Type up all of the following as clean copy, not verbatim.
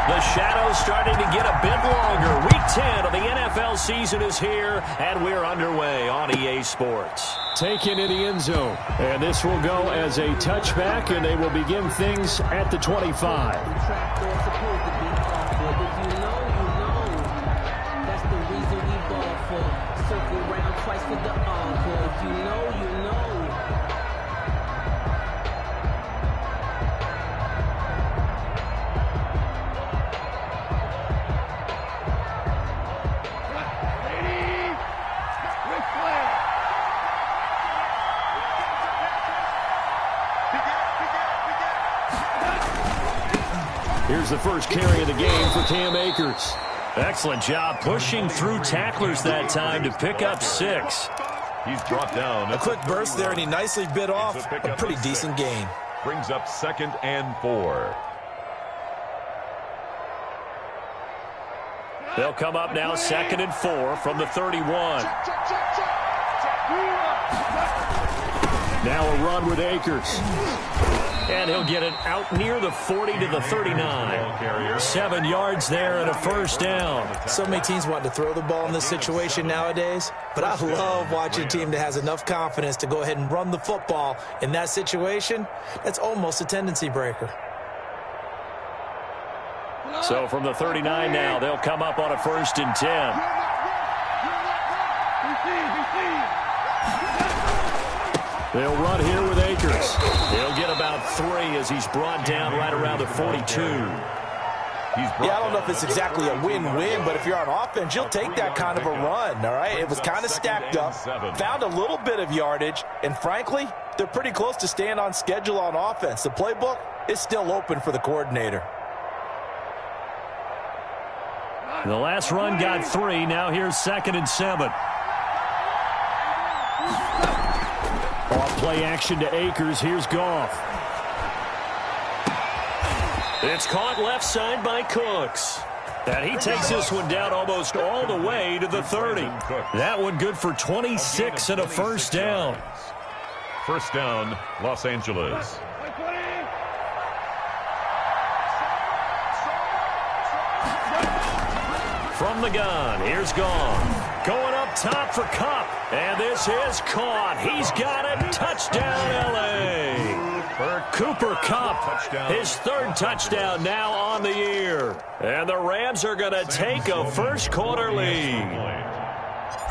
The shadow's starting to get a bit longer. Week 10 of the NFL season is here, and we're underway on EA Sports. Taken in the end zone, and this will go as a touchback, and they will begin things at the 25. Here's the first carry of the game for Cam Akers. Excellent job pushing through tacklers that time to pick up 6. He's brought down. A quick burst there, and he nicely bit off a pretty decent gain. Brings up 2nd and 4. They'll come up now 2nd and 4 from the 31. Now a run with Akers. And he'll get it out near the 40 to the 39. 7 yards there and a first down. So many teams want to throw the ball in this situation nowadays, but I love watching a team that has enough confidence to go ahead and run the football. In that situation, that's almost a tendency breaker. So from the 39 now, they'll come up on a 1st and 10. They'll run here with Akers. He'll get about 3 as he's brought down right around the 42. Yeah, I don't know if it's exactly a win-win, but if you're on offense, you'll take that kind of a run, all right? It was kind of stacked up, found a little bit of yardage, and frankly, they're pretty close to staying on schedule on offense. The playbook is still open for the coordinator. The last run got 3. Now here's 2nd and 7. Off play action to Akers. Here's Goff. It's caught left side by Cooks. And he takes this one down almost all the way to the 30. That one good for 26 and a first down. First down, Los Angeles. From the gun, here's Goff. Going up top for Kupp. And this is caught. He's got it. Touchdown, L.A. For Cooper Kupp, his 3rd touchdown now on the year. And the Rams are going to take a first-quarter lead.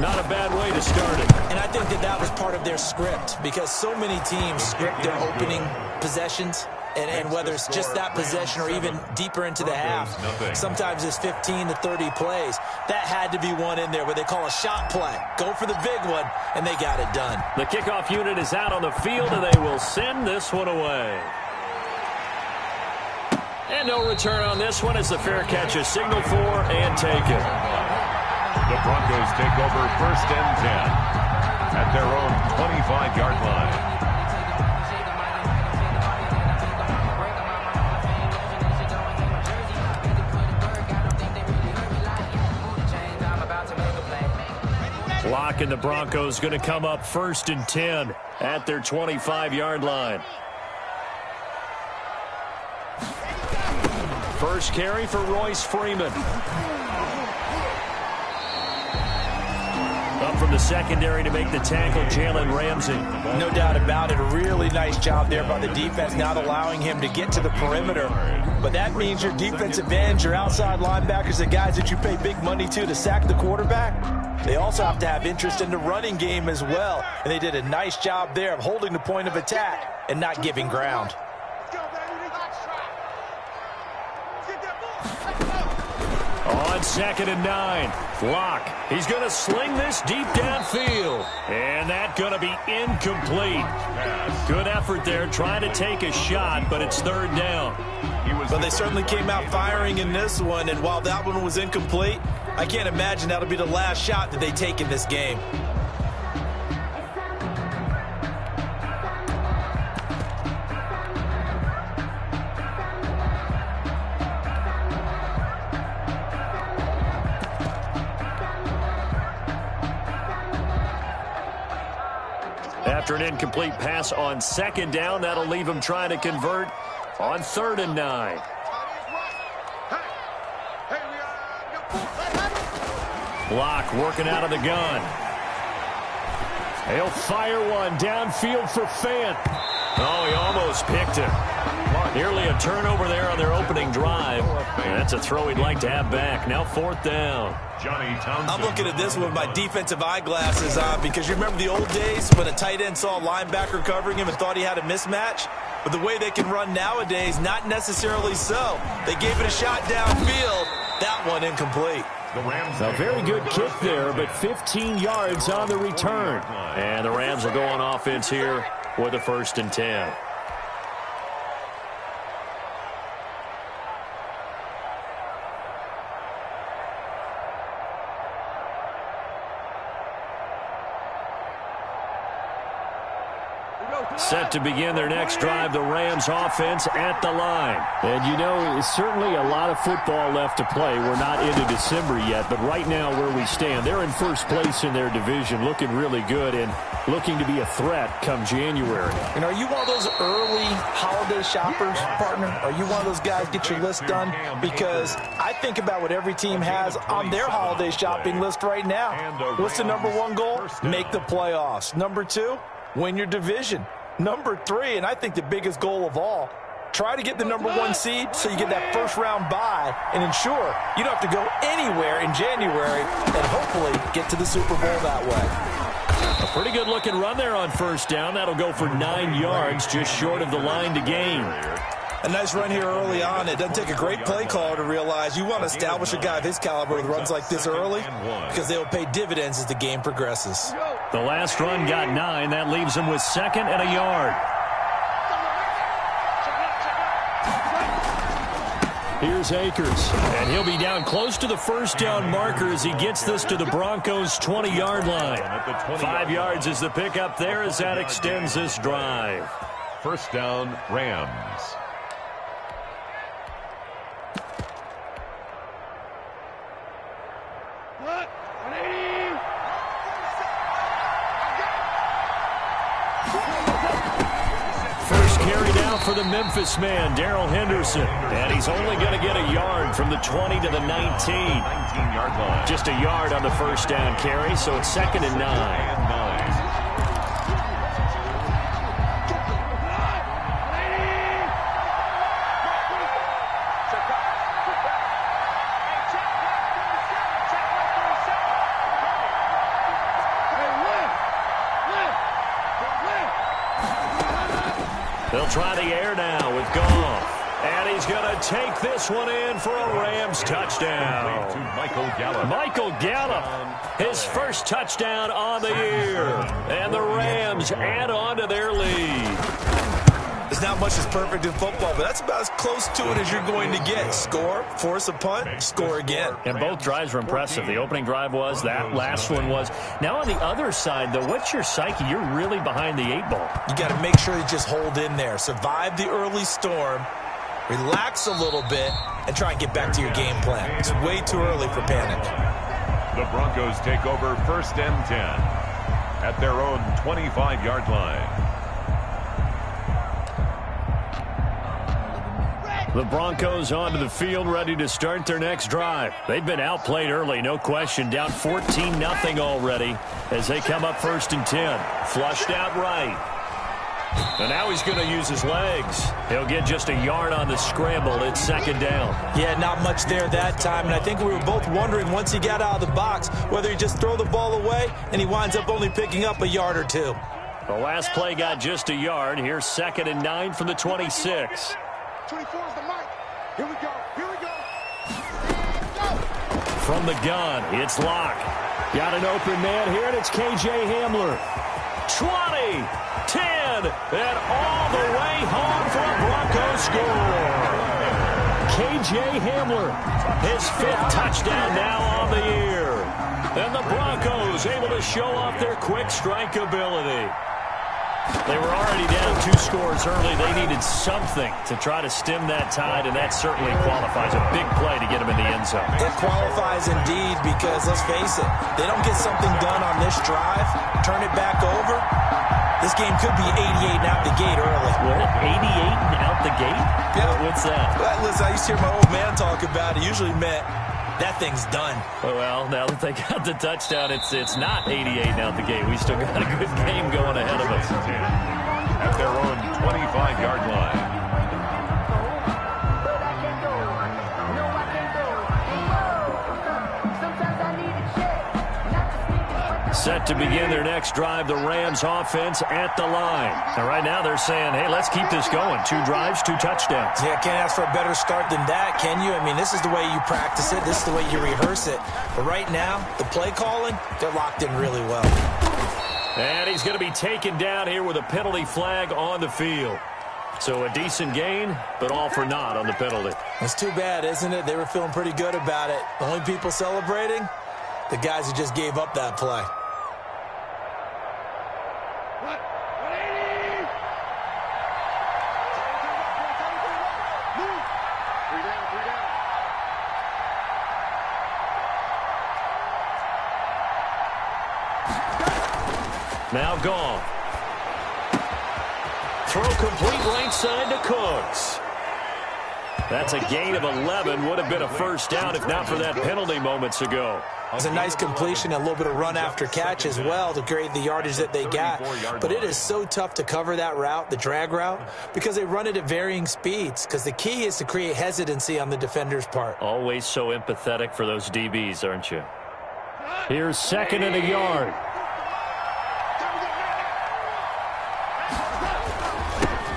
Not a bad way to start it. And I think that was part of their script, because so many teams script their opening possessions. And whether it's just that possession or even deeper into the half, sometimes it's 15 to 30 plays. That had to be one in there where they call a shot play. Go for the big one, and they got it done. The kickoff unit is out on the field, and they will send this one away. And no return on this one as the fair catch is signaled for and taken. The Broncos take over 1st and 10 at their own 25-yard line. Lock and the Broncos going to come up 1st and 10 at their 25-yard line. First carry for Royce Freeman. Up from the secondary to make the tackle, Jalen Ramsey. No doubt about it. A really nice job there by the defense, not allowing him to get to the perimeter. But that means your defensive ends, your outside linebackers, the guys that you pay big money to sack the quarterback, they also have to have interest in the running game as well. And they did a nice job there of holding the point of attack and not giving ground. On 2nd and 9, Lock. He's going to sling this deep downfield. And that's going to be incomplete. Good effort there trying to take a shot, but it's 3rd down. But they certainly came out firing in this one, and while that one was incomplete, I can't imagine that'll be the last shot that they take in this game. After an incomplete pass on 2nd down, that'll leave him trying to convert on 3rd and 9. Locke working out of the gun. He'll fire one downfield for Fant. Oh, he almost picked it. Nearly a turnover there on their opening drive. And that's a throw he'd like to have back. Now 4th down. I'm looking at this with my defensive eyeglasses on because you remember the old days when a tight end saw a linebacker covering him and thought he had a mismatch? But the way they can run nowadays, not necessarily so. They gave it a shot downfield. That one incomplete. A very good kick there, but 15 yards on the return. And the Rams will go on offense here with a 1st and 10. Set to begin their next drive, the Rams offense at the line. And you know, certainly a lot of football left to play. We're not into December yet, but right now where we stand, they're in first place in their division, looking really good and looking to be a threat come January. And are you one of those early holiday shoppers, partner? Are you one of those guys get your list done? Because I think about what every team has on their holiday shopping list right now. What's the number 1 goal? Make the playoffs. Number 2, win your division. Number 3, and I think the biggest goal of all, try to get the number 1 seed so you get that first-round bye and ensure you don't have to go anywhere in January and hopefully get to the Super Bowl that way. A pretty good-looking run there on 1st down. That'll go for 9 yards, just short of the line to gain. A nice run here early on. It doesn't take a great play caller to realize you want to establish a guy of his caliber with runs like this early because they will pay dividends as the game progresses. The last run got 9. That leaves him with 2nd and a yard. Here's Akers. And he'll be down close to the 1st down marker as he gets this to the Broncos' 20-yard line. 5 yards is the pickup there as that extends this drive. 1st down, Rams. First carry down for the Memphis man, Darrell Henderson. And he's only going to get a yard from the 20 to the 19. 19-yard line. Just a yard on the 1st down carry, so it's 2nd and 9. They'll try the air now with Goff. And he's going to take this one in for a Rams touchdown. To Michael Gallup. Michael Gallup, his first touchdown on the year. And the Rams add on to their lead. There's not much that's perfect in football, but that's about as close to it as you're going to get. Score, force a punt, score again. And both drives were impressive. The opening drive was, that last one was. Now on the other side, though, what's your psyche? You're really behind the 8 ball. You got to make sure you just hold in there. Survive the early storm, relax a little bit, and try and get back to your game plan. It's way too early for panic. The Broncos take over 1st and 10 at their own 25-yard line. The Broncos onto the field, ready to start their next drive. They've been outplayed early, no question. Down 14-0 already as they come up 1st and 10. Flushed out right. And now he's going to use his legs. He'll get just a yard on the scramble. It's 2nd down. Yeah, not much there that time. And I think we were both wondering once he got out of the box whether he just throw the ball away and he winds up only picking up a yard or 2. The last play got just a yard. Here's 2nd and 9 from the 26. 24 is the mic. Here we go. Here we go. From the gun, it's Locke. Got an open man here, and it's K.J. Hamler. 20, 10, and all the way home for a Broncos score. K.J. Hamler. His 5th touchdown now on the year. And the Broncos able to show off their quick strike ability. They were already down 2 scores early. They needed something to try to stem that tide, and that certainly qualifies. A big play to get them in the end zone. It qualifies indeed because, let's face it, they don't get something done on this drive, turn it back over, this game could be 88 and out the gate early. What? 88 and out the gate? Yeah. What's that? Well, listen, I used to hear my old man talk about it. Usually meant that thing's done. Well, now that they got the touchdown, it's not 88 out the gate. We still got a good game going ahead of us. At their own 25-yard line. Set to begin their next drive, the Rams offense at the line. And right now they're saying, hey, let's keep this going. 2 drives, 2 touchdowns. Yeah, can't ask for a better start than that, can you? I mean, this is the way you practice it. This is the way you rehearse it. But right now, the play calling, they're locked in really well. And he's going to be taken down here with a penalty flag on the field. So a decent gain, but all for naught on the penalty. It's too bad, isn't it? They were feeling pretty good about it. The only people celebrating, the guys who just gave up that play. Now gone. Throw complete right side to Cooks. That's a gain of 11. Would have been a first down if not for that penalty moments ago. It was a nice completion, a little bit of run after catch as well to create the yardage that they got. But it is so tough to cover that route, the drag route, because they run it at varying speeds. Because the key is to create hesitancy on the defender's part. Always so empathetic for those DBs, aren't you? Here's 2nd and a yard.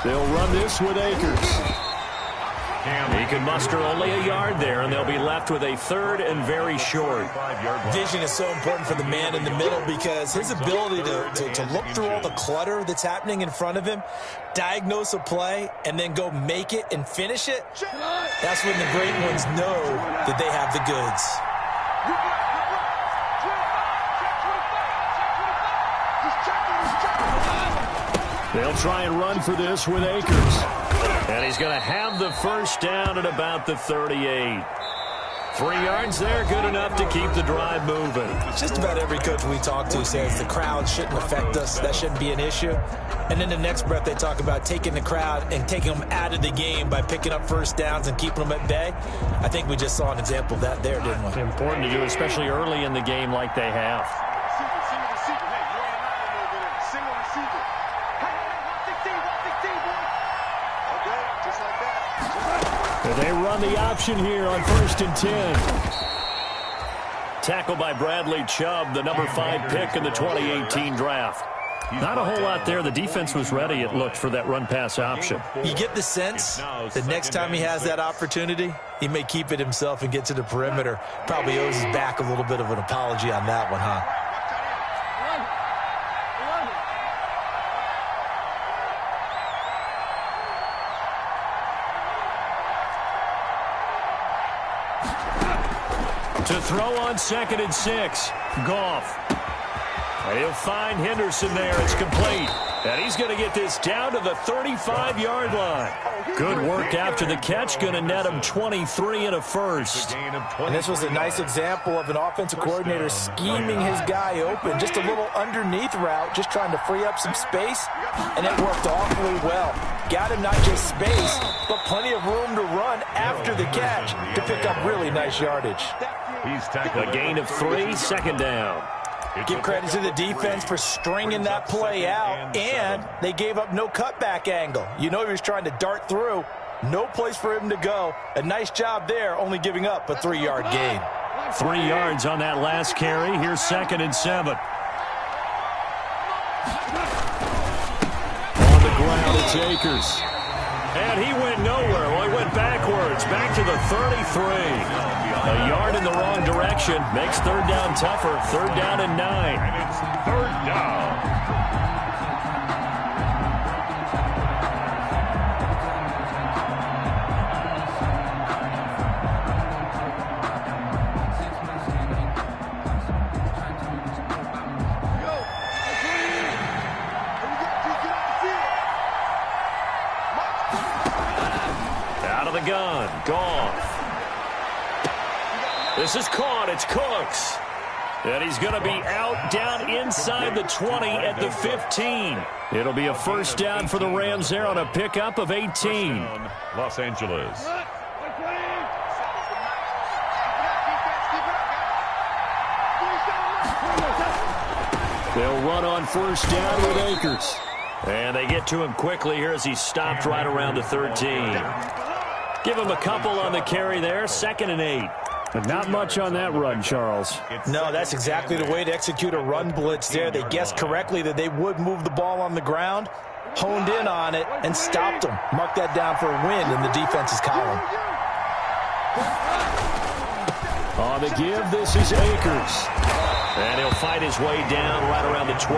They'll run this with Akers. He can muster only a yard there, and they'll be left with a 3rd and very short. Vision is so important for the man in the middle because his ability to look through all the clutter that's happening in front of him, diagnose a play, and then go make it and finish it, that's when the great ones know that they have the goods. They'll try and run for this with Akers. And he's going to have the first down at about the 38. 3 yards there, good enough to keep the drive moving. Just about every coach we talk to says the crowd shouldn't affect us. That shouldn't be an issue. And then the next breath they talk about taking the crowd and taking them out of the game by picking up first downs and keeping them at bay. I think we just saw an example of that there, didn't we? Important to do, especially early in the game like they have. They run the option here on 1st and 10. Tackled by Bradley Chubb, the number 5 pick in the 2018 draft. Not a whole lot there. The defense was ready, it looked, for that run-pass option. You get the sense that next time he has that opportunity, he may keep it himself and get to the perimeter. Probably owes his back a little bit of an apology on that one, huh? To throw on 2nd and 6. Goff. And he'll find Henderson there. It's complete. And he's going to get this down to the 35-yard line. Good work after the catch. Going to net him 23 and a first. And this was a nice example of an offensive coordinator scheming his guy open. Just a little underneath route, just trying to free up some space. And it worked awfully well. Got him not just space, but plenty of room to run after the catch to pick up really nice yardage. A gain of 3, 2nd down. Give credit to the defense for stringing that play out, and they gave up no cutback angle. You know he was trying to dart through. No place for him to go. A nice job there, only giving up a 3-yard gain. 3 yards on that last carry. Here's 2nd and 7. On the ground, it's Akers. And he went nowhere. Well, he went backwards, back to the 33. A yard in the wrong direction makes 3rd down tougher. 3rd down and 9. And it's 3rd down. Out of the gun. Goff. This is caught. It's Cooks. And he's going to be out down inside the 20 at the 15. It'll be a first down for the Rams there on a pickup of 18. Los Angeles. They'll run on first down with Akers. And they get to him quickly here as he's stopped right around the 13. Give him a couple on the carry there, 2nd and 8. But not much on that run, Charles. No, that's exactly the way to execute a run blitz there. They guessed correctly that they would move the ball on the ground, honed in on it, and stopped them. Mark that down for a win in the defense's column. On the give, this is Akers. And he'll fight his way down right around the 12.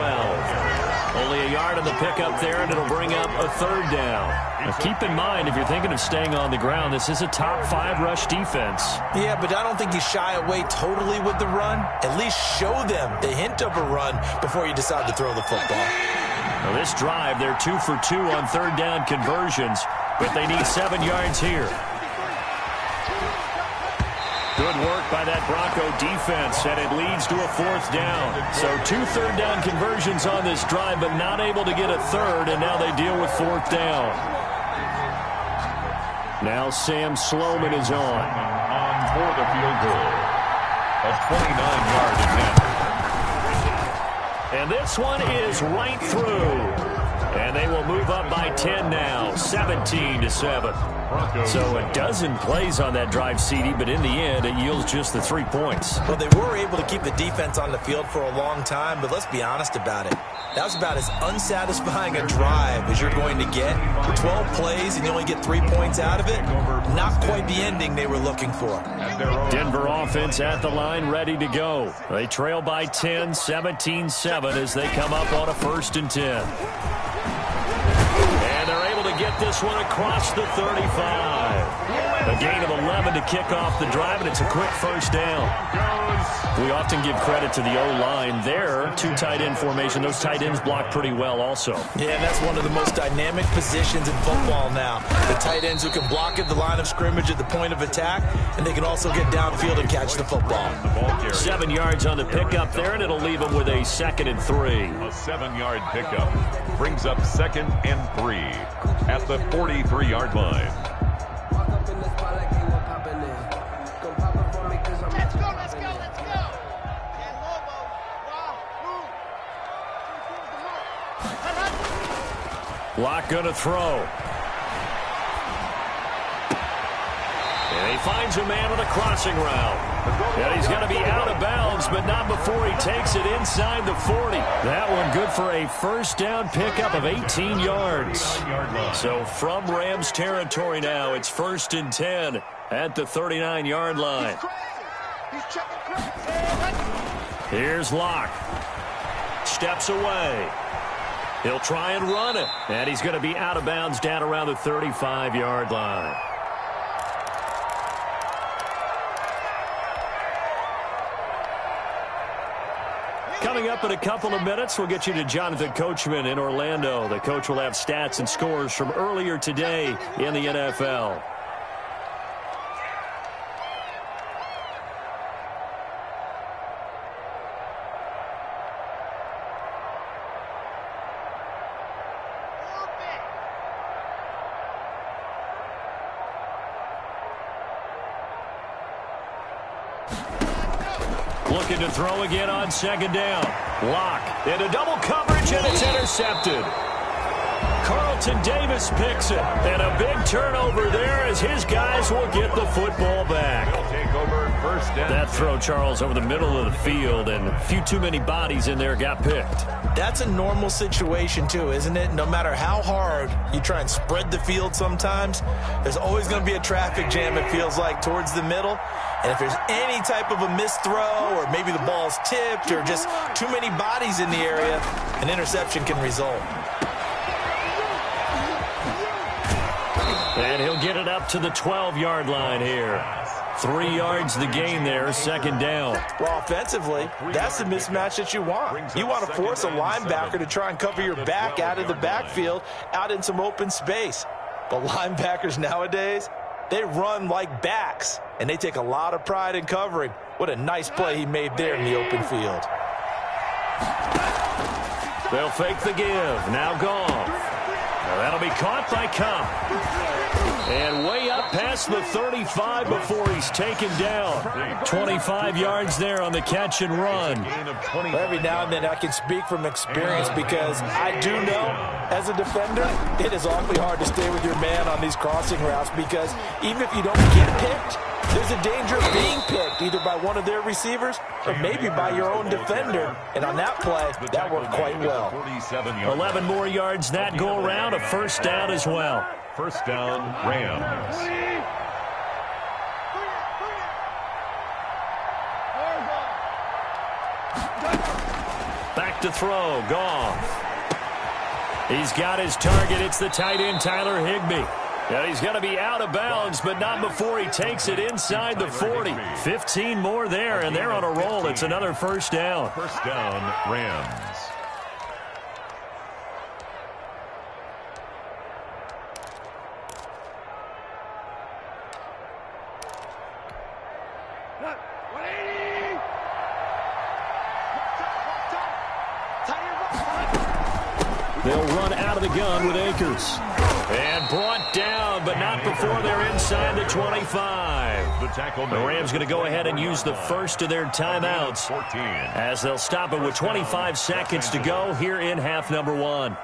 Only a yard on the pickup there, and it'll bring up a 3rd down. Now keep in mind, if you're thinking of staying on the ground, this is a top 5 rush defense. Yeah, but I don't think you shy away totally with the run. At least show them the hint of a run before you decide to throw the football. Now this drive, they're 2 for 2 on 3rd down conversions, but they need 7 yards here. Good work by that Bronco defense, and it leads to a 4th down. So 2 3rd down conversions on this drive, but not able to get a 3rd, and now they deal with 4th down. Now Sam Sloman is on. On for the field goal. A 29-yard attempt. And this one is right through. And they will move up by 10 now, 17-7. So a dozen plays on that drive, CD, but in the end, it yields just the 3 points. Well, they were able to keep the defense on the field for a long time, but let's be honest about it. That was about as unsatisfying a drive as you're going to get. 12 plays and you only get 3 points out of it. Not quite the ending they were looking for. Denver offense at the line, ready to go. They trail by 10, 17-7 as they come up on a 1st and 10. And they're able to get this one across the 35. A gain of 11 to kick off the drive, and it's a quick 1st down. We often give credit to the O-line there. 2 tight end formation. Those tight ends block pretty well also. Yeah, and that's one of the most dynamic positions in football now. The tight ends who can block at the line of scrimmage at the point of attack, and they can also get downfield and catch the football. 7 yards on the pickup there, and it'll leave them with a 2nd and 3. A 7-yard pickup brings up 2nd and 3 at the 43-yard line. Locke going to throw. And he finds a man on a crossing route. And he's going to be out of bounds, but not before he takes it inside the 40. That one good for a 1st down pickup of 18 yards. So from Rams territory now, it's 1st and 10 at the 39-yard line. Here's Locke. Steps away. He'll try and run it. And he's going to be out of bounds down around the 35-yard line. Coming up in a couple of minutes, we'll get you to Jonathan Coachman in Orlando. The coach will have stats and scores from earlier today in the NFL. Looking to throw again on 2nd down. Locke into double coverage, and it's intercepted. Carlton Davis picks it. And a big turnover there as his guys will get the football back. Take over 1st down. That throw, Charles, over the middle of the field, and a few too many bodies in there got picked. That's a normal situation, too, isn't it? No matter how hard you try and spread the field sometimes, there's always going to be a traffic jam, it feels like, towards the middle. And if there's any type of a missed throw, or maybe the ball's tipped, or just too many bodies in the area, an interception can result. And he'll get it up to the 12-yard line here. 3 yards the gain there, 2nd down. Well, offensively, that's the mismatch that you want. You want to force a linebacker to try and cover your back out of the backfield, out in some open space. But linebackers nowadays, they run like backs, and they take a lot of pride in covering. What a nice play he made there in the open field. They'll fake the give. Now Goff. Now that'll be caught by Cup. And way up past the 35 before he's taken down. 25 yards there on the catch and run. Every now and then I can speak from experience because I do know as a defender it is awfully hard to stay with your man on these crossing routes because even if you don't get picked, there's a danger of being picked either by one of their receivers or maybe by your own defender. And on that play, that worked quite well. 11 more yards that go around, a first down as well. First down, Rams. Back to throw, Goff. He's got his target. It's the tight end, Tyler Higbee. And he's going to be out of bounds, but not before he takes it inside the 40. 15 more there, and they're on a roll. It's another first down. First down, Rams. They'll run out of the gun with Akers. And brought down, but not before they're inside the 25. The Rams going to go ahead and use the first of their timeouts as they'll stop it with 25 seconds to go here in half number one.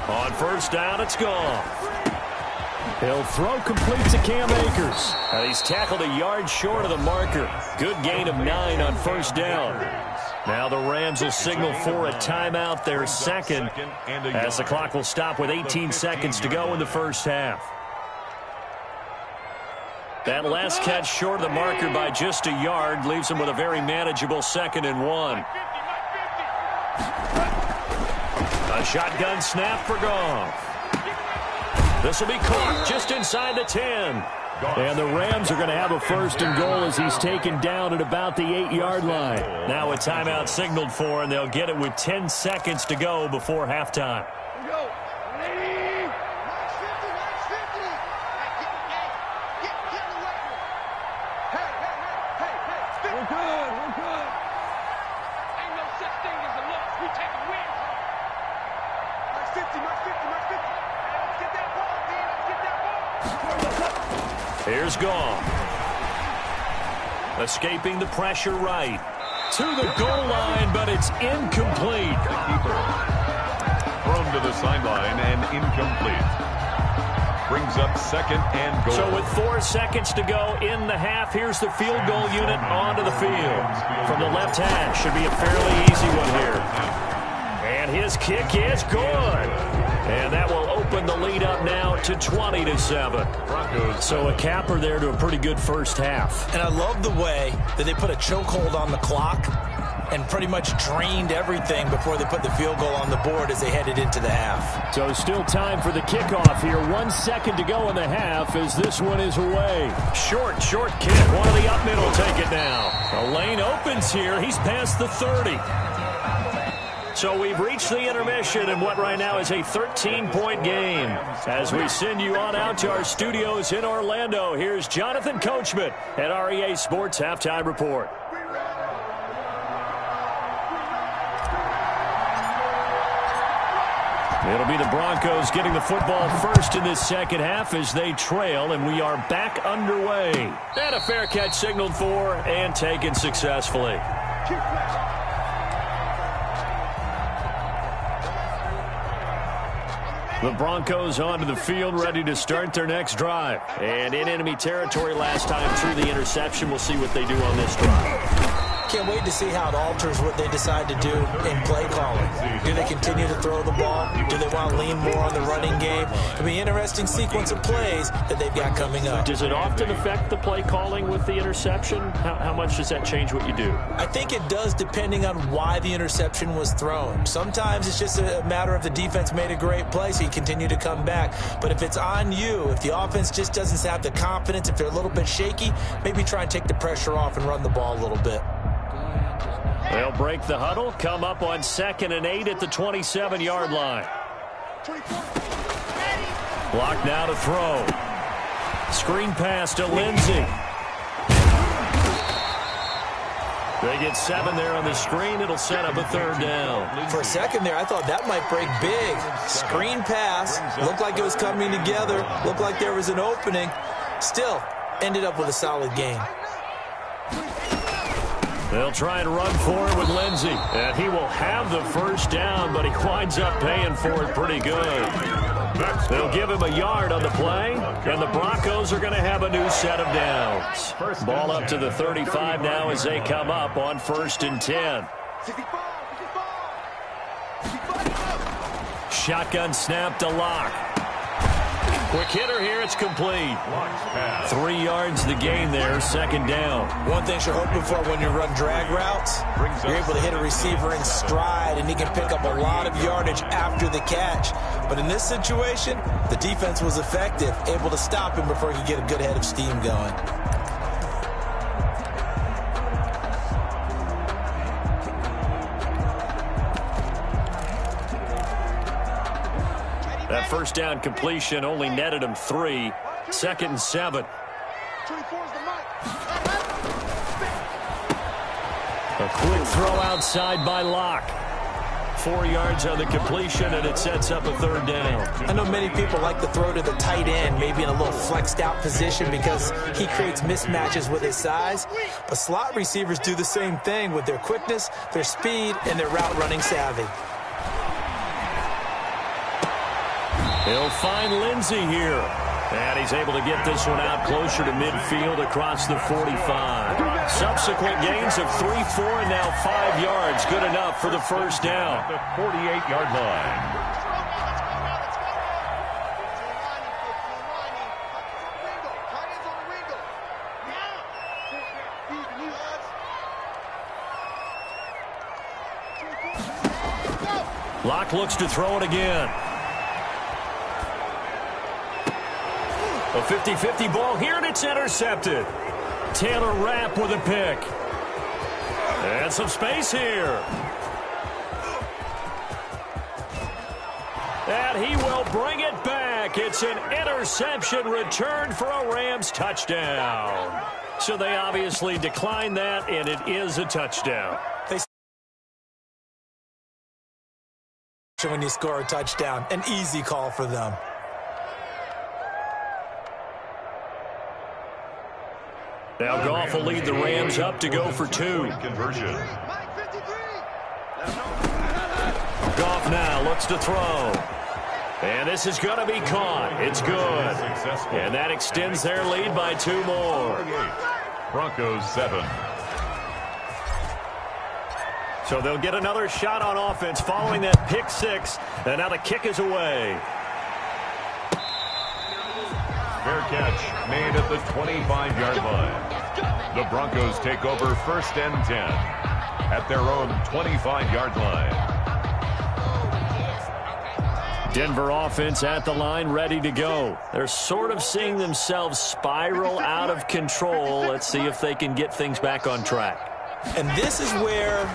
On first down, it's gone. He'll throw complete to Cam Akers. He's tackled a yard short of the marker. Good gain of 9 on first down. Now the Rams will signal for a timeout, their second, as the clock will stop with 18 seconds to go in the first half. That last catch short of the marker by just a yard leaves him with a very manageable 2nd and 1. A shotgun snap for Goff. This will be caught just inside the 10. And the Rams are going to have a first and goal as he's taken down at about the 8-yard line. Now a timeout signaled for, and they'll get it with 10 seconds to go before halftime. Here's Goff. Escaping the pressure right. To the goal line, but it's incomplete. Thrown to the sideline and incomplete. Brings up 2nd and goal. So with 4 seconds to go in the half, here's the field goal unit onto the field. From the left hash, should be a fairly easy one here. And his kick is good. And that will open the lead up now to 20-7. So a capper there to a pretty good first half. And I love the way that they put a chokehold on the clock and pretty much drained everything before they put the field goal on the board as they headed into the half. So still time for the kickoff here. 1 second to go in the half as this one is away. Short kick. One of the up middle take it now. The lane opens here. He's past the 30. So we've reached the intermission in what right now is a 13-point game. As we send you on out to our studios in Orlando, here's Jonathan Coachman at REA Sports Halftime Report. It'll be the Broncos getting the football first in this second half as they trail, and we are back underway. And a fair catch signaled for and taken successfully. The Broncos onto the field, ready to start their next drive. And in enemy territory last time through the interception. We'll see what they do on this drive. Can't wait to see how it alters what they decide to do in play calling. Do they continue to throw the ball? Do they want to lean more on the running game? It'll be an interesting sequence of plays that they've got coming up. Does it often affect the play calling with the interception? How much does that change what you do? I think it does depending on why the interception was thrown. Sometimes it's just a matter of the defense made a great play, so you continue to come back. But if it's on you, if the offense just doesn't have the confidence, if they're a little bit shaky, maybe try and take the pressure off and run the ball a little bit. They'll break the huddle, come up on 2nd and 8 at the 27-yard line. Block now to throw. Screen pass to Lindsey. They get 7 there on the screen. It'll set up a 3rd down. For a second there, I thought that might break big. Screen pass. Looked like it was coming together. Looked like there was an opening. Still, ended up with a solid game. They'll try and run for it with Lindsey. And he will have the 1st down, but he winds up paying for it pretty good. They'll give him a yard on the play, and the Broncos are going to have a new set of downs. Ball up to the 35 now as they come up on 1st and 10. Shotgun snap to Locke. Quick hitter here, it's complete. 3 yards the gain there, 2nd down. One thing you're hoping for when you run drag routes, you're able to hit a receiver in stride, and he can pick up a lot of yardage after the catch. But in this situation, the defense was effective, able to stop him before he could get a good head of steam going. That 1st down completion only netted him 3. 2nd and 7. A quick throw outside by Locke. 4 yards on the completion, and it sets up a 3rd down. I know many people like to throw to the tight end, maybe in a little flexed out position because he creates mismatches with his size. But slot receivers do the same thing with their quickness, their speed, and their route running savvy. He'll find Lindsey here. And he's able to get this one out closer to midfield across the 45. Subsequent gains of 3, 4, and now 5 yards. Good enough for the 1st down. The 48-yard line. Locke looks to throw it again. A 50-50 ball here, and it's intercepted. Taylor Rapp with a pick. And some space here. And he will bring it back. It's an interception returned for a Rams touchdown. So they obviously declined that, and it is a touchdown. When you score a touchdown, an easy call for them. Now Goff will lead the Rams up to go for 2. Conversion. Goff now looks to throw. And this is going to be caught. It's good. And that extends their lead by 2 more. Broncos 7. So they'll get another shot on offense following that pick 6. And now the kick is away. Fair catch made at the 25-yard line. The Broncos take over 1st and 10 at their own 25-yard line. Denver offense at the line, ready to go. They're sort of seeing themselves spiral out of control. Let's see if they can get things back on track. And this is where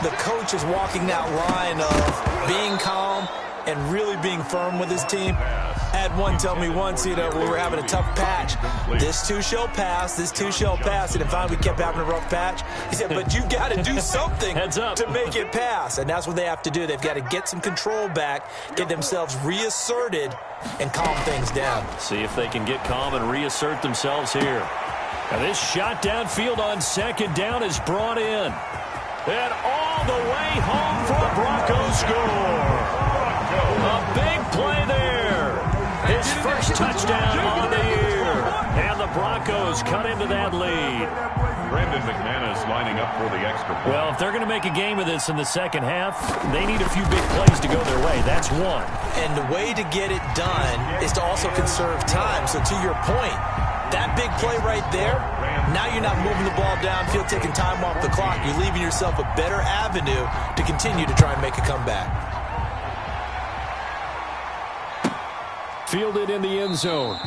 the coach is walking that line of being calm and really being firm with his team. I had one tell me once, we were having a tough patch. This too shall pass, this too shall pass. And finally we kept having a rough patch. He said, but you got to do something to make it pass. And that's what they have to do. They've got to get some control back, get themselves reasserted, and calm things down. See if they can get calm and reassert themselves here. Now this shot downfield on 2nd down is brought in. And all the way home for a Broncos score. A big play there. His first touchdown on the year. And the Broncos cut into that lead. Brandon McManus lining up for the extra point. Well, if they're going to make a game of this in the 2nd half, they need a few big plays to go their way. That's one. And the way to get it done is to also conserve time. So to your point, that big play right there, now you're not moving the ball downfield, taking time off the clock. You're leaving yourself a better avenue to continue to try and make a comeback. Fielded in the end zone.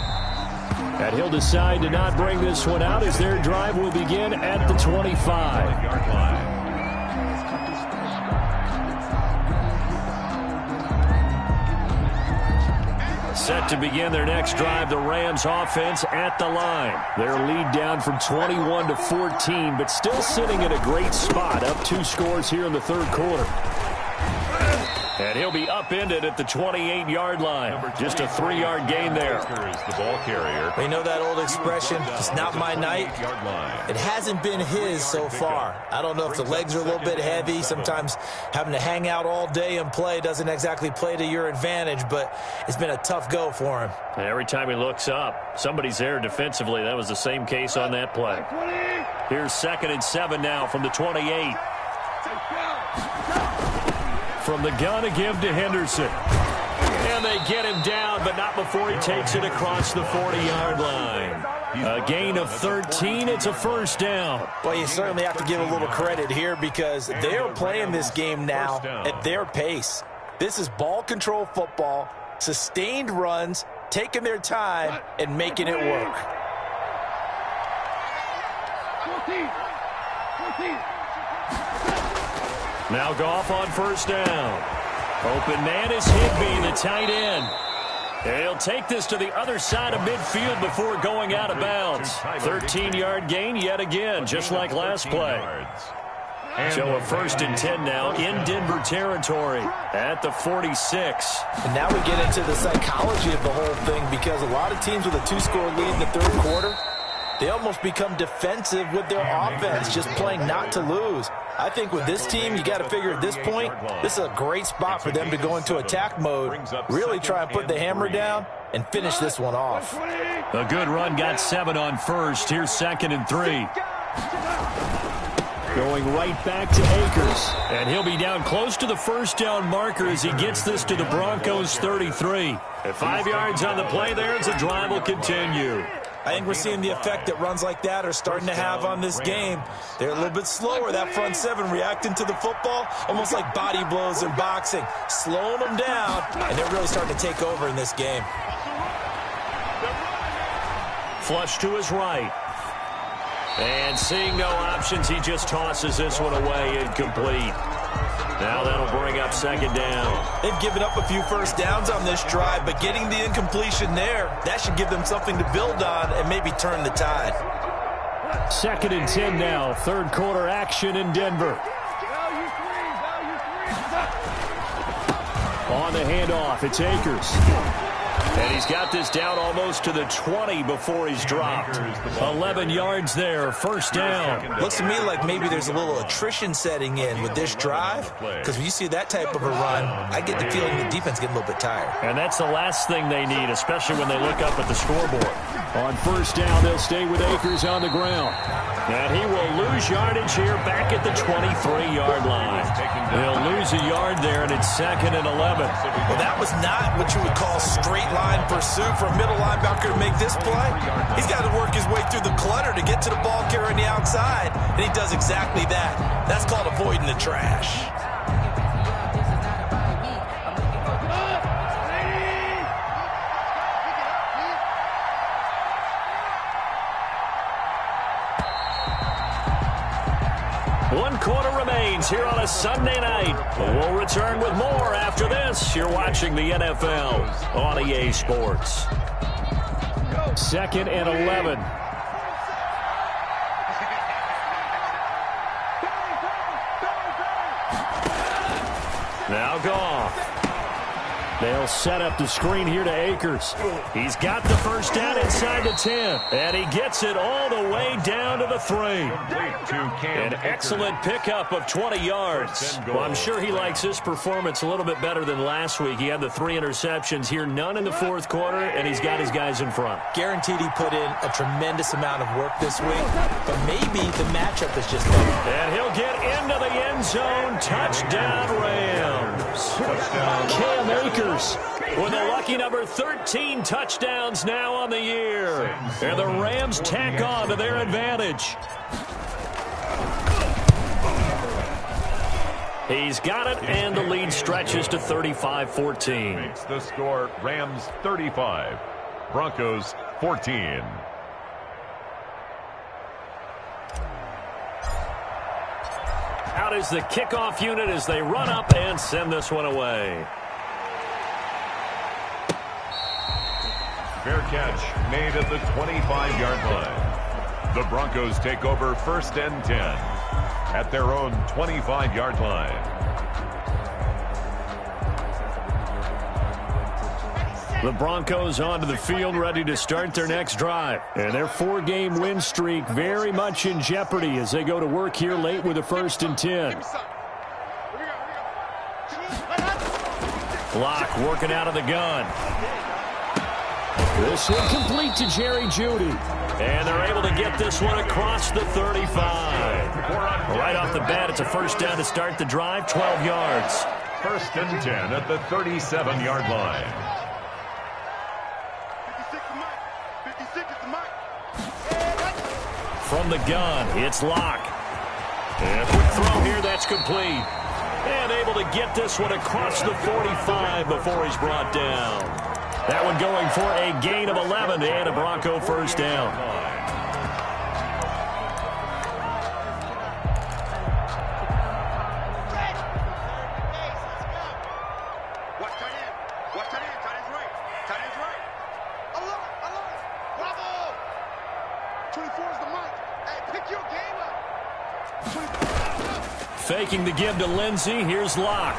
And he'll decide to not bring this one out as their drive will begin at the 25-yard line. Set to begin their next drive, the Rams offense at the line. Their lead down from 21 to 14, but still sitting at a great spot, up 2 scores here in the third quarter. And he'll be upended at the 28-yard line. Just a 3-yard gain there. The ball carrier. We know that old expression, it's not my night. It hasn't been his so far. I don't know if the legs are a little bit heavy. Sometimes having to hang out all day and play doesn't exactly play to your advantage, but it's been a tough go for him. And every time he looks up, somebody's there defensively. That was the same case on that play. Here's 2nd and 7 now from the 28. From the gun to give to Henderson. And they get him down, but not before he takes it across the 40-yard line. A gain of 13. It's a first down. Well, you certainly have to give a little credit here because they're playing this game now at their pace. This is ball control football, sustained runs, taking their time, and making it work. 14. Now Goff on first down. Open man is Higbee, the tight end. And he'll take this to the other side of midfield before going out of bounds. 13-yard gain yet again, just like last play. So a 1st and 10 now in Denver territory at the 46. And now we get into the psychology of the whole thing because a lot of teams with a 2-score lead in the third quarter, they almost become defensive with their offense, just playing not to lose. I think with this team, you got to figure at this point, this is a great spot for them to go into attack mode, really try and put the hammer down and finish this one off. A good run, got 7 on first. Here's 2nd and 3. Going right back to Akers. And he'll be down close to the first down marker as he gets this to the Broncos 33. At 5 yards on the play there, as the drive will continue. I think we're seeing the effect that runs like that are starting to have on this game. They're a little bit slower, that front 7, reacting to the football, almost like body blows in boxing, slowing them down, and they're really starting to take over in this game. Flush to his right. And seeing no options, he just tosses this one away, incomplete. Now that'll bring up 2nd down. They've given up a few first downs on this drive, but getting the incompletion there, that should give them something to build on and maybe turn the tide. 2nd and 10 now, third quarter action in Denver. On the handoff, it's Akers. And he's got this down almost to the 20 before he's dropped. 11 yards there, first down. Looks to me like maybe there's a little attrition setting in with this drive, because when you see that type of a run, I get the feeling the defense getting a little bit tired. And that's the last thing they need, especially when they look up at the scoreboard. On first down, they'll stay with Akers on the ground. And he will lose yardage here back at the 23-yard line. He'll lose a yard there, and it's 2nd and 11. Well, that was not what you would call straight line pursuit for a middle linebacker to make this play. He's got to work his way through the clutter to get to the ball carrier on the outside, and he does exactly that. That's called avoiding the trash. One quarter remains here on a Sunday night. We'll return with more after this. You're watching the NFL on EA Sports. 2nd and 11. Now Goff. They'll set up the screen here to Akers. He's got the first down inside the 10. And he gets it all the way down to the 3. An excellent pickup of 20 yards. Well, I'm sure he likes this performance a little bit better than last week. He had the 3 interceptions here, none in the fourth quarter, and he's got his guys in front. Guaranteed he put in a tremendous amount of work this week, but maybe the matchup is just better. And he'll get into the end zone. Touchdown, Rams. Cam Akers with a lucky number 13 touchdowns now on the year. And the Rams tack on to their advantage. He's got it, and the lead stretches to 35-14. Makes the score Rams 35, Broncos 14. Out is the kickoff unit as they run up and send this one away. Fair catch made at the 25-yard line. The Broncos take over 1st and 10 at their own 25-yard line. The Broncos onto the field, ready to start their next drive. And their 4-game win streak very much in jeopardy as they go to work here late with a 1st and 10. Block working out of the gun. This one complete to Jerry Jeudy. And they're able to get this one across the 35. Right off the bat, it's a 1st down to start the drive, 12 yards. 1st and 10 at the 37-yard line. 56 is the mic. From the gun, it's Locke. And a quick throw here, that's complete. And able to get this one across the 45 before he's brought down. That one going for a gain of 11 and a Bronco 1st down. Watch tight end. Watch tight end. Tight end's right. Tight end's right. Alert. Alert. Bravo. 24 is the mic. Hey, pick your game up. 24. Faking the give to Lindsey. Here's Locke.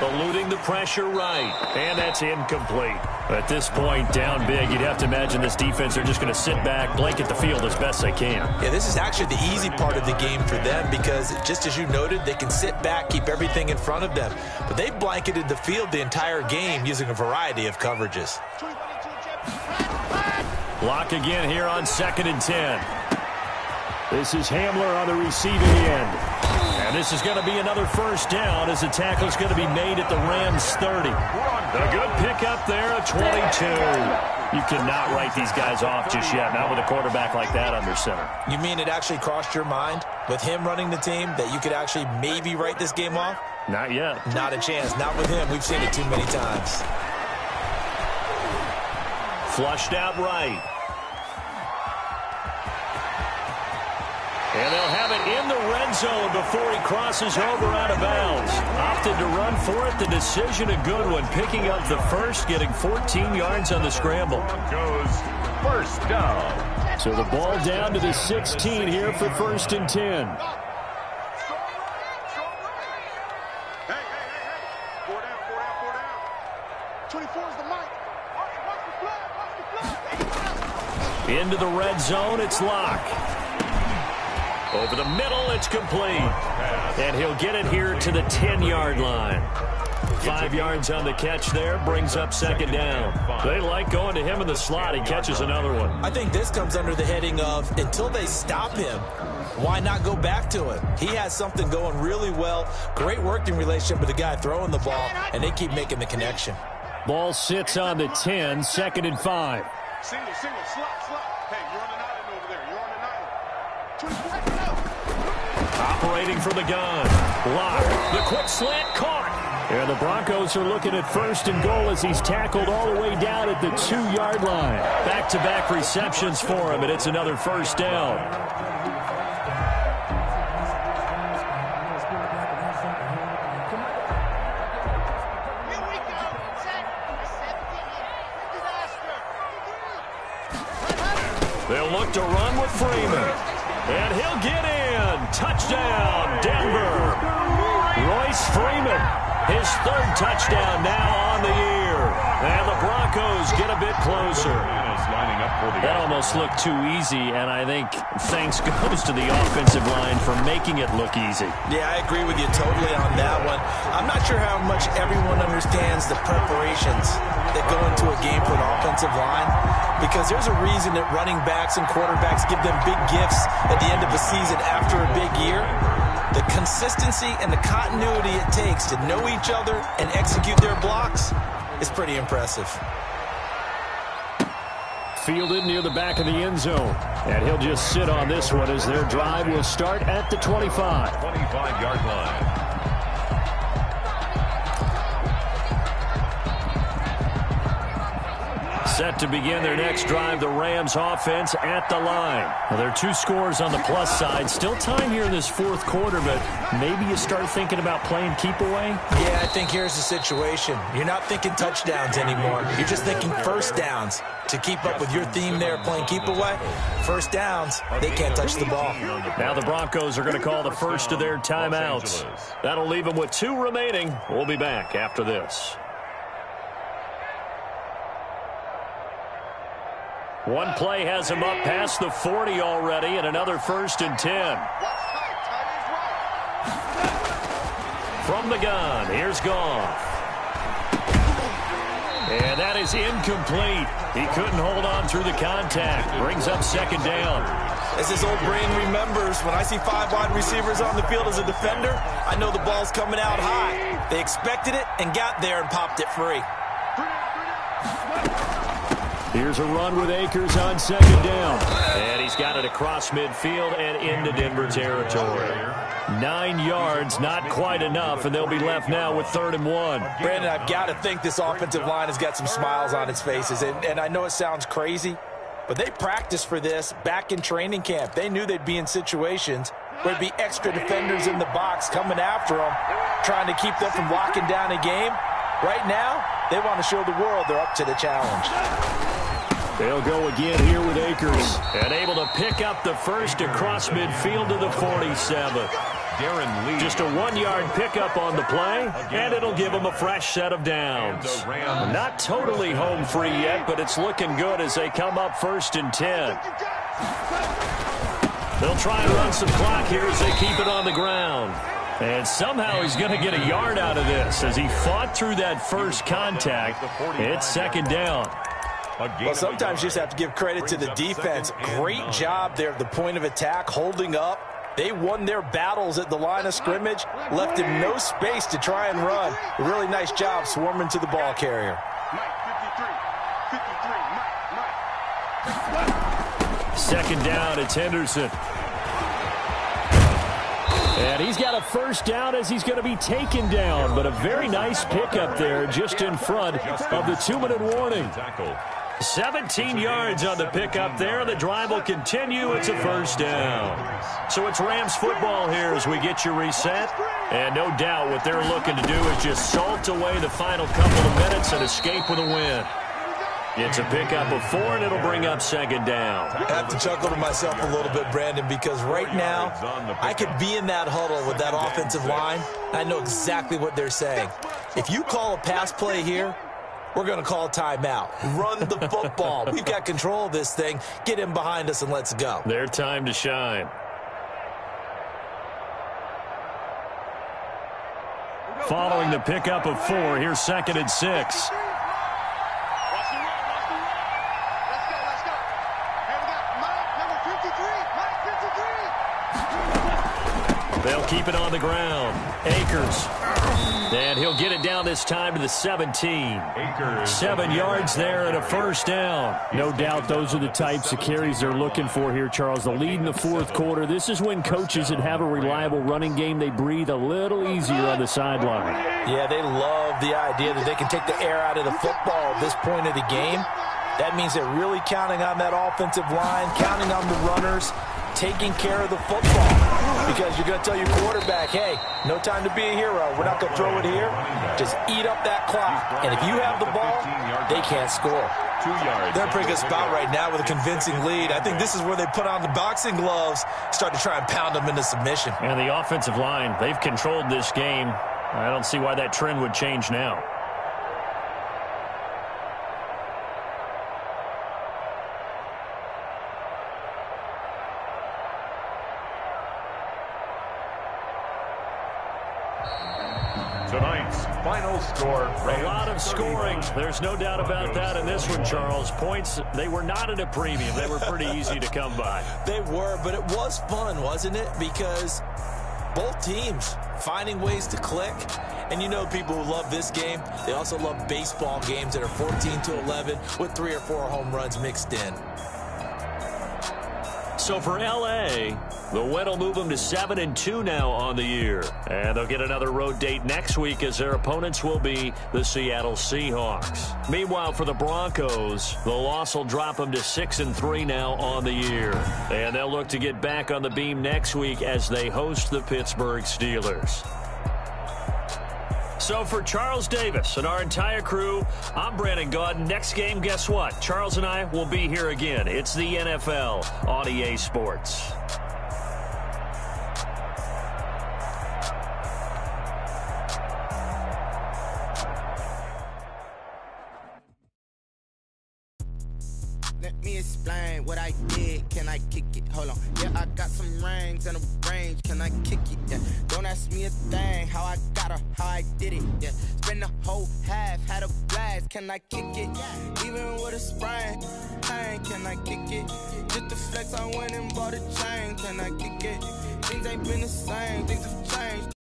Eluding the pressure right. And that's incomplete. At this point, down big, you'd have to imagine this defense, they're just going to sit back, blanket the field as best they can. Yeah, this is actually the easy part of the game for them because, just as you noted, they can sit back, keep everything in front of them. But they blanketed the field the entire game using a variety of coverages. Block again here on 2nd and 10. This is Hamler on the receiving end. And this is going to be another 1st down as the tackle is going to be made at the Rams 30. A good pickup there at 22. You cannot write these guys off just yet, not with a quarterback like that under center. You mean it actually crossed your mind with him running the team that you could actually maybe write this game off? Not yet. Not a chance. Not with him. We've seen it too many times. Flushed out right. And they'll have it in the red zone before he crosses over out of bounds. Opted to run for it. The decision a good one. Picking up the 1st, getting 14 yards on the scramble. Goes 1st down. So the ball down to the 16 here for 1st and 10. Hey. 4 down. 24 is the mic. Watch the flag. Into the red zone, it's Locke. Over the middle, it's complete. And he'll get it here to the 10-yard line. 5 yards on the catch there, brings up 2nd down. They like going to him in the slot. He catches another one. I think this comes under the heading of, until they stop him, why not go back to him? He has something going really well. Great working relationship with the guy throwing the ball, and they keep making the connection. Ball sits on the 10, 2nd and 5. Single, slot. Hey, you're on an island over there. You're on an island. 24. Operating from the gun. Locke. The quick slant caught. And the Broncos are looking at 1st and goal as he's tackled all the way down at the 2-yard line. Back-to-back receptions for him, and it's another 1st down. They'll look to run with Freeman. And he'll get in. Touchdown, Denver. Royce Freeman, his 3rd touchdown now on the year. And the Broncos get a bit closer. That almost looked too easy, and I think thanks goes to the offensive line for making it look easy. Yeah, I agree with you totally on that one. I'm not sure how much everyone understands the preparations that go into a game for the offensive line, because there's a reason that running backs and quarterbacks give them big gifts at the end of the season after a big year. The consistency and the continuity it takes to know each other and execute their blocks is pretty impressive. Fielded near the back of the end zone. And he'll just sit on this one as their drive will start at the 25. 25-yard line. Set to begin their next drive, the Rams offense at the line. Well, there are 2 scores on the plus side. Still time here in this fourth quarter, but maybe you start thinking about playing keep away? Yeah, I think here's the situation. You're not thinking touchdowns anymore. You're just thinking first downs. To keep up with your theme there, playing keep away, first downs, they can't touch the ball. Now the Broncos are going to call the first of their timeouts. That'll leave them with 2 remaining. We'll be back after this. One play has him up past the 40 already, and another 1st and 10. From the gun, here's Goff. And that is incomplete. He couldn't hold on through the contact. Brings up 2nd down. As his old brain remembers, when I see 5 wide receivers on the field as a defender, I know the ball's coming out high. They expected it and got there and popped it free. Here's a run with Akers on 2nd down. And he's got it across midfield and into Denver territory. 9 yards, not quite enough, and they'll be left now with 3rd and 1. Brandon, I've got to think this offensive line has got some smiles on its faces. And I know it sounds crazy, but they practiced for this back in training camp. They knew they'd be in situations where there'd be extra defenders in the box coming after them, trying to keep them from locking down a game. Right now, they want to show the world they're up to the challenge. They'll go again here with Akers. And able to pick up the first across midfield to the 47. Darren Lee. Just a 1-yard pickup on the play, and it'll give them a fresh set of downs. Not totally home free yet, but it's looking good as they come up 1st and 10. They'll try and run some clock here as they keep it on the ground. And somehow he's going to get a yard out of this as he fought through that first contact. It's 2nd down. Well, sometimes you just have to give credit to the defense. Great job there at the point of attack, holding up. They won their battles at the line of scrimmage, left him no space to try and run. A really nice job swarming to the ball carrier. 2nd down, it's Henderson. And he's got a 1st down as he's going to be taken down, but a very nice pickup there just in front of the 2-minute warning. 17 yards on the pickup there. The drive will continue. It's a 1st down. So it's Rams football here as we get you reset. And no doubt what they're looking to do is just salt away the final couple of minutes and escape with a win. It's a pickup of 4, and it'll bring up 2nd down. I have to chuckle to myself a little bit, Brandon, because right now I could be in that huddle with that offensive line. I know exactly what they're saying. If you call a pass play here, we're going to call timeout. Run the football. We've got control of this thing. Get him behind us and let's go. Their time to shine. Following the pickup of 4, here's 2nd and 6. They'll keep it on the ground. Akers. And he'll get it down this time to the 17. 7 yards there and a 1st down. No doubt those are the types of carries they're looking for here, Charles. The lead in the fourth quarter. This is when coaches that have a reliable running game, they breathe a little easier on the sideline. Yeah, they love the idea that they can take the air out of the football at this point of the game. That means they're really counting on that offensive line, counting on the runners, taking care of the football. Because you're going to tell your quarterback, hey, no time to be a hero. We're not going to throw it here. Just eat up that clock. And if you have the ball, they can't score. 2 yards. They're a pretty good spot right now with a convincing lead. I think this is where they put on the boxing gloves, start to try and pound them into submission. And the offensive line, they've controlled this game. I don't see why that trend would change now. Tonight's final score. A lot of scoring. There's no doubt about that in this one, Charles. Points, they were not at a premium. They were pretty easy to come by. They were, but it was fun, wasn't it? Because both teams finding ways to click. And you know people who love this game, they also love baseball games that are 14-11 with 3 or 4 home runs mixed in. So for L.A., The win will move them to 7-2 now on the year. And they'll get another road date next week as their opponents will be the Seattle Seahawks. Meanwhile, for the Broncos, the loss will drop them to 6-3 now on the year. And they'll look to get back on the beam next week as they host the Pittsburgh Steelers. So for Charles Davis and our entire crew, I'm Brandon Gaudin. Next game, guess what? Charles and I will be here again. It's the NFL on EA Sports. Let me explain what I did. Can I kick it? Hold on. Yeah, I got some rings and a range. Can I kick it? Yeah. Don't ask me a thing. How I got her, how I did it. Yeah. Spend the whole half, had a blast. Can I kick it? Even with a sprain, pain. Can I kick it? Just the flex, I went and bought a chain. Can I kick it? Things ain't been the same. Things have changed.